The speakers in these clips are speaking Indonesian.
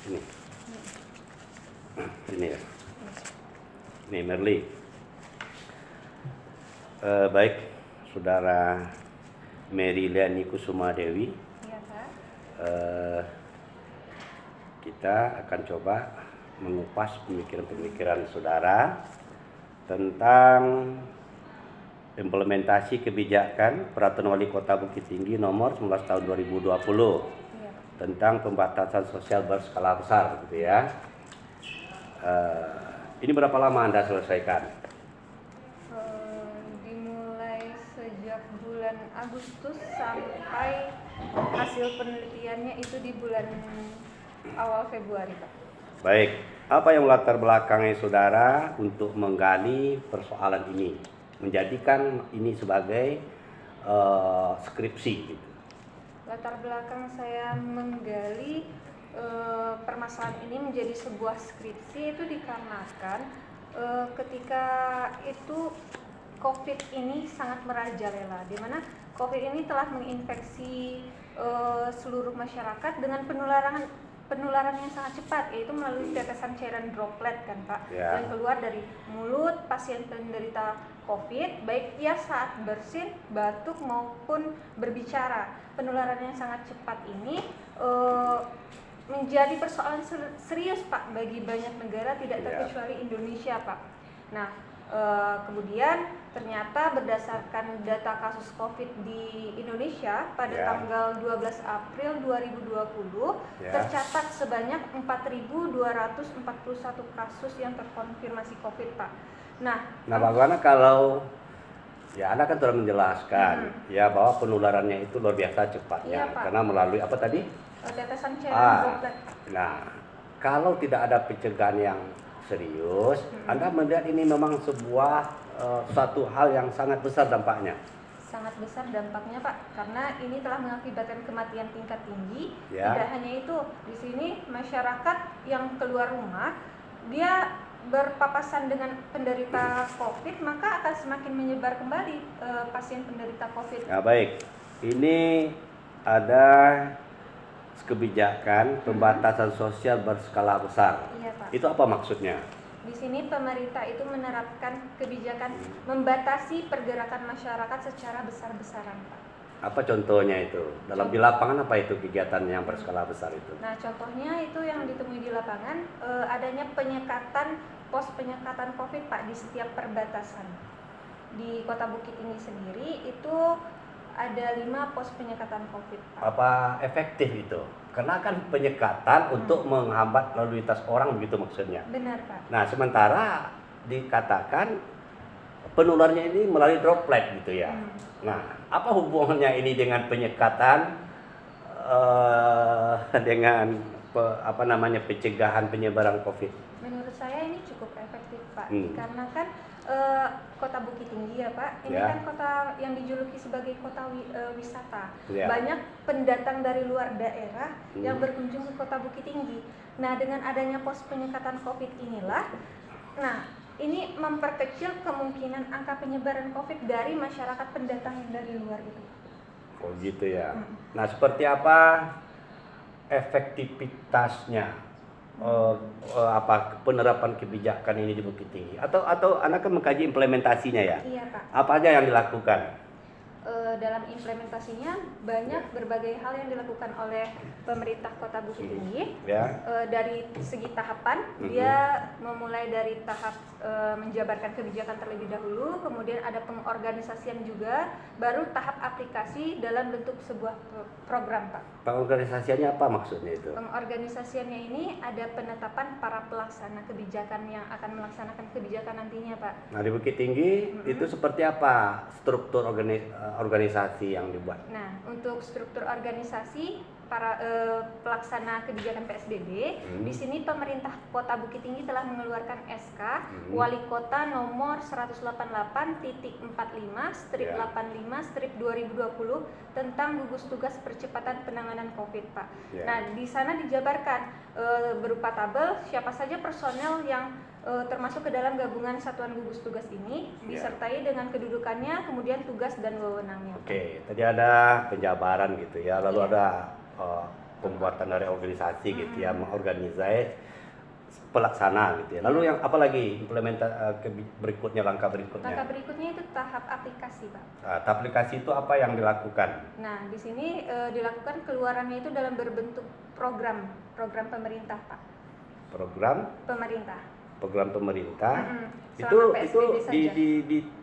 Ini. Ini ya. Ini Merli. Baik, Saudara Mary Liani Kusuma Dewi. Iya, Pak. Kita akan coba mengupas pemikiran-pemikiran saudara tentang implementasi kebijakan Peraturan Wali Kota Bukit Tinggi nomor 19 tahun 2020 tentang pembatasan sosial berskala besar, gitu ya. Ini berapa lama Anda selesaikan? Dimulai sejak bulan Agustus sampai hasil penelitiannya itu di bulan awal Februari, Pak. Baik, apa yang latar belakangnya saudara untuk menggali persoalan ini, menjadikan ini sebagai skripsi, gitu? Latar belakang saya menggali permasalahan ini menjadi sebuah skripsi itu dikarenakan ketika itu COVID ini sangat merajalela, di mana COVID ini telah menginfeksi seluruh masyarakat dengan penularan yang sangat cepat, yaitu melalui tetesan cairan droplet kan Pak, yang keluar dari mulut pasien penderita COVID, baik ia saat bersin, batuk maupun berbicara. Penularan yang sangat cepat ini menjadi persoalan serius Pak bagi banyak negara, tidak terkecuali Indonesia Pak. Nah, kemudian ternyata berdasarkan data kasus COVID di Indonesia pada tanggal 12 April 2020 tercatat sebanyak 4.241 kasus yang terkonfirmasi COVID Pak. Nah bagaimana kalau Anda kan telah menjelaskan ya bahwa penularannya itu luar biasa cepatnya, karena melalui apa tadi? Tetesan cairan droplet. Nah, kalau tidak ada pencegahan yang serius, Anda melihat ini memang sebuah satu hal yang sangat besar dampaknya. Sangat besar dampaknya Pak, karena ini telah mengakibatkan kematian tingkat tinggi. Ya. Tidak hanya itu, di sini masyarakat yang keluar rumah, dia berpapasan dengan penderita COVID, maka akan semakin menyebar kembali pasien penderita COVID. Nah, baik, ini ada kebijakan pembatasan sosial berskala besar. Iya, Pak. Itu apa maksudnya? Di sini pemerintah itu menerapkan kebijakan membatasi pergerakan masyarakat secara besar-besaran, Pak. Apa contohnya itu? Di lapangan apa itu kegiatan yang berskala besar itu? Nah, contohnya itu yang ditemui di lapangan, adanya pos penyekatan COVID Pak di setiap perbatasan. Di Kota Bukit Tinggi sendiri itu ada 5 pos penyekatan COVID Pak. Apa efektif itu? Karena kan penyekatan untuk menghambat lalu lintas orang, begitu maksudnya. Benar Pak. Nah, sementara dikatakan penularnya ini melalui droplet gitu ya. Nah, apa hubungannya ini dengan penyekatan dengan pencegahan penyebaran COVID? Menurut saya ini cukup efektif Pak, karena kan Kota Bukit Tinggi ya Pak, ini kan kota yang dijuluki sebagai kota wisata. Banyak pendatang dari luar daerah yang berkunjung ke Kota Bukit Tinggi. Nah, dengan adanya pos penyekatan COVID inilah, nah ini memperkecil kemungkinan angka penyebaran COVID dari masyarakat pendatang yang dari luar itu. Oh gitu ya. Nah, seperti apa efektivitasnya penerapan kebijakan ini di Bukit Tinggi? Atau Anda kan mengkaji implementasinya ya? Iya Pak. Apa aja yang dilakukan? Dalam implementasinya banyak berbagai hal yang dilakukan oleh pemerintah Kota Bukit Tinggi. Dari segi tahapan, dia memulai dari tahap menjabarkan kebijakan terlebih dahulu, kemudian ada pengorganisasian juga, baru tahap aplikasi dalam bentuk sebuah program Pak. Pengorganisasiannya apa maksudnya itu? Pengorganisasiannya ini ada penetapan para pelaksana kebijakan yang akan melaksanakan kebijakan nantinya Pak. Nah, di Bukit Tinggi itu seperti apa struktur organisasi yang dibuat? Nah, untuk struktur organisasi para pelaksana kebijakan PSBB, di sini pemerintah Kota Bukit Tinggi telah mengeluarkan SK Wali Kota nomor 188/85/85/2020 tentang gugus tugas percepatan penanganan COVID, Pak. Nah, di sana dijabarkan berupa tabel siapa saja personel yang termasuk ke dalam gabungan satuan gugus tugas ini, disertai dengan kedudukannya, kemudian tugas dan wewenangnya. Oke, tadi ada penjabaran gitu ya, lalu ada pembuatan dari organisasi gitu ya, mengorganisasi pelaksana gitu ya. Lalu yang apa lagi berikutnya, langkah berikutnya? Langkah berikutnya itu tahap aplikasi, Pak. Nah, aplikasi itu apa yang dilakukan? Nah, di sini dilakukan keluarannya itu dalam berbentuk program pemerintah, Pak. Program Pemerintah. Itu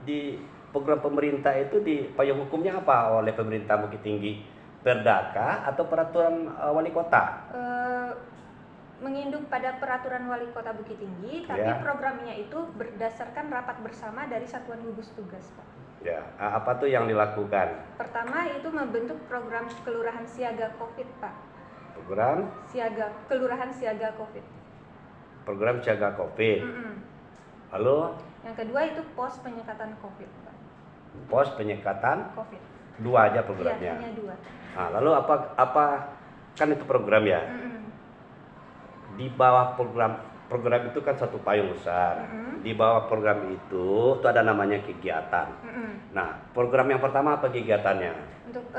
di program pemerintah itu di payung hukumnya apa oleh pemerintah Bukit Tinggi? Perdaka atau peraturan wali kota? Menginduk pada peraturan wali kota Bukit Tinggi, tapi programnya itu berdasarkan rapat bersama dari satuan gugus tugas, Pak. Ya, apa tuh yang dilakukan? Pertama itu membentuk program kelurahan siaga COVID, Pak. Program kelurahan siaga COVID. Program siaga COVID. Lalu yang kedua itu pos penyekatan COVID, Pak. Pos penyekatan COVID. 2 aja programnya. Iya, hanya 2. Nah, lalu apa kan itu program ya? Di bawah program itu kan satu payung besar. Di bawah program itu ada namanya kegiatan. Nah, program yang pertama apa kegiatannya? Untuk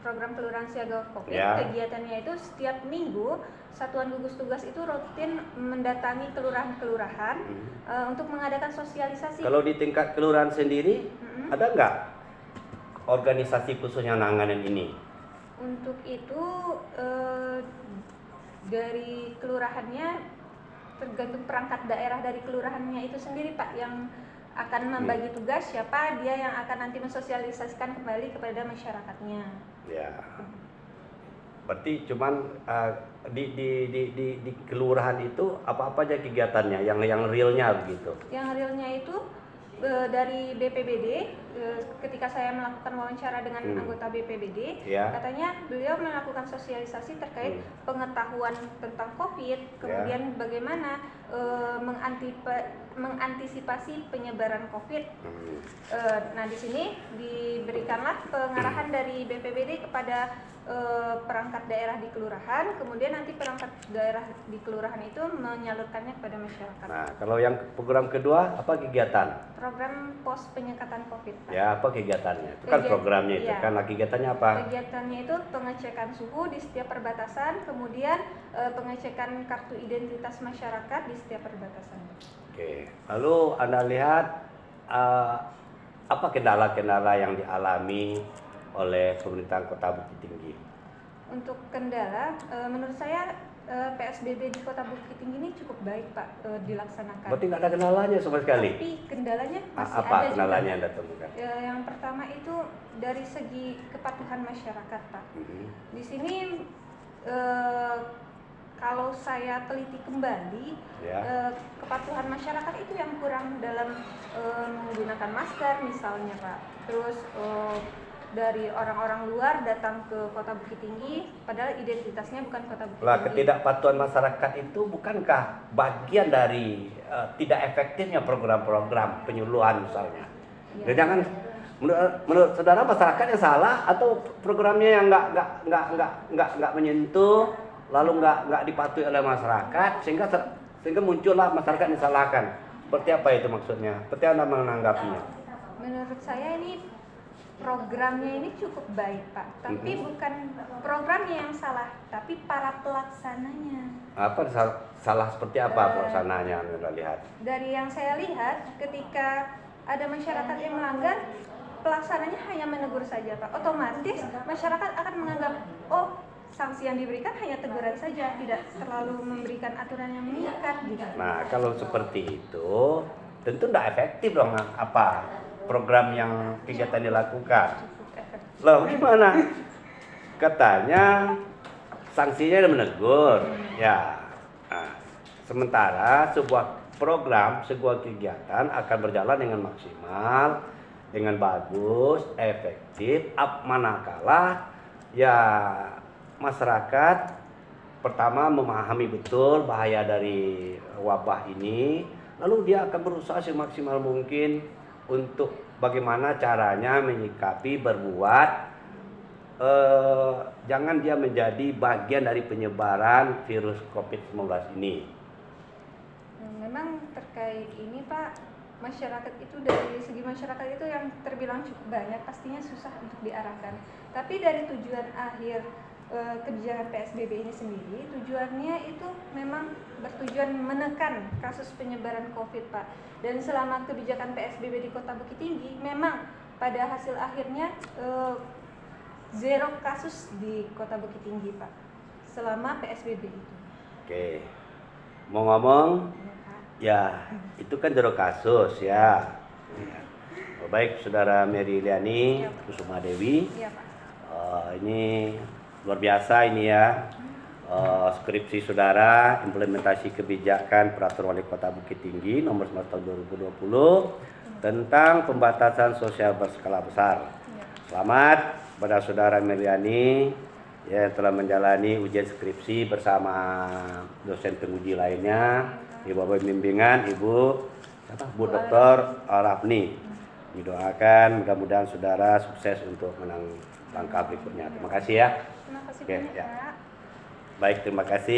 program kelurahan siaga COVID, kegiatannya itu setiap minggu satuan gugus tugas itu rutin mendatangi kelurahan-kelurahan untuk mengadakan sosialisasi. Kalau di tingkat kelurahan sendiri ada nggak organisasi khusus yang nanganin ini? Untuk itu dari kelurahannya tergantung perangkat daerah dari kelurahannya itu sendiri, Pak, yang akan membagi tugas, siapa dia yang akan nanti mensosialisasikan kembali kepada masyarakatnya. Ya, berarti cuman di kelurahan itu apa aja kegiatannya yang realnya begitu? Yang realnya itu dari BPBD, ketika saya melakukan wawancara dengan anggota BPBD, katanya beliau melakukan sosialisasi terkait pengetahuan tentang COVID, kemudian bagaimana mengantisipasi penyebaran COVID. Nah, di sini diberikanlah pengarahan dari BPBD kepada perangkat daerah di kelurahan, kemudian nanti perangkat daerah di kelurahan itu menyalurkannya kepada masyarakat. Nah, kalau yang program kedua apa kegiatan? Program pos penyekatan COVID, Pak. Ya, apa kegiatannya? Itu kan programnya itu kan, kegiatannya apa? Kegiatannya itu pengecekan suhu di setiap perbatasan, kemudian pengecekan kartu identitas masyarakat di setiap perbatasan. Oke, lalu Anda lihat apa kendala-kendala yang dialami oleh pemerintahan Kota Bukit Tinggi? Untuk kendala, menurut saya PSBB di Kota Bukit Tinggi ini cukup baik, Pak, dilaksanakan. Berarti nggak ada kendalanya sama sekali? Tapi kendalanya masih apa ada kendalanya juga. Anda temukan? Yang pertama itu dari segi kepatuhan masyarakat, Pak. Di sini kalau saya teliti kembali, kepatuhan masyarakat itu yang kurang dalam menggunakan masker misalnya, Pak. Terus dari orang-orang luar datang ke Kota Bukit Tinggi, padahal identitasnya bukan Kota Bukit Tinggi. Ketidakpatuhan masyarakat itu bukankah bagian dari tidak efektifnya program-program penyuluhan misalnya? Ya. Jangan menurut saudara masyarakatnya salah atau programnya yang nggak menyentuh, lalu nggak dipatuhi oleh masyarakat sehingga muncullah masyarakat disalahkan. Seperti apa itu maksudnya? Seperti Anda menanggapinya? Menurut saya ini programnya ini cukup baik, Pak, tapi bukan programnya yang salah, tapi para pelaksananya. Apa salah seperti apa pelaksananya Anda lihat? Dari yang saya lihat, ketika ada masyarakat yang melanggar, pelaksananya hanya menegur saja, Pak. Otomatis masyarakat akan menganggap, oh, sanksi yang diberikan hanya teguran saja, tidak terlalu memberikan aturan yang mengikat gitu. Nah, kalau seperti itu tentu tidak efektif dong program yang kegiatan dilakukan. Loh, gimana? Katanya sanksinya menegur. Ya. Nah, sementara sebuah program, sebuah kegiatan akan berjalan dengan maksimal, dengan bagus, efektif, manakala ya masyarakat pertama memahami betul bahaya dari wabah ini, lalu dia akan berusaha semaksimal mungkin untuk bagaimana caranya menyikapi, berbuat, jangan dia menjadi bagian dari penyebaran virus COVID-19 ini. Memang terkait ini, Pak, masyarakat itu dari segi masyarakat itu yang terbilang cukup banyak, pastinya susah untuk diarahkan. Tapi dari tujuan akhir kebijakan PSBB ini sendiri tujuannya itu memang bertujuan menekan kasus penyebaran COVID, Pak. Dan selama kebijakan PSBB di Kota Bukit Tinggi memang pada hasil akhirnya zero kasus di Kota Bukit Tinggi, Pak, selama PSBB itu. Oke. Mau ngomong? Ya, itu kan zero kasus ya. Baik, Saudara Mary Liani Kusuma Dewi. Iya, Pak. Ini luar biasa ini ya. Skripsi saudara implementasi kebijakan peraturan wali kota Bukit Tinggi nomor 9 tahun 2020 tentang pembatasan sosial berskala besar. Selamat kepada saudara Meriani ya, yang telah menjalani ujian skripsi bersama dosen penguji lainnya, Ibu bimbingan Ibu Bu Dr. Rafni. Didoakan mudah-mudahan saudara sukses untuk menang langkah berikutnya. Terima kasih ya. Terima kasih Oke, banyak, ya. Pak. Baik, terima kasih.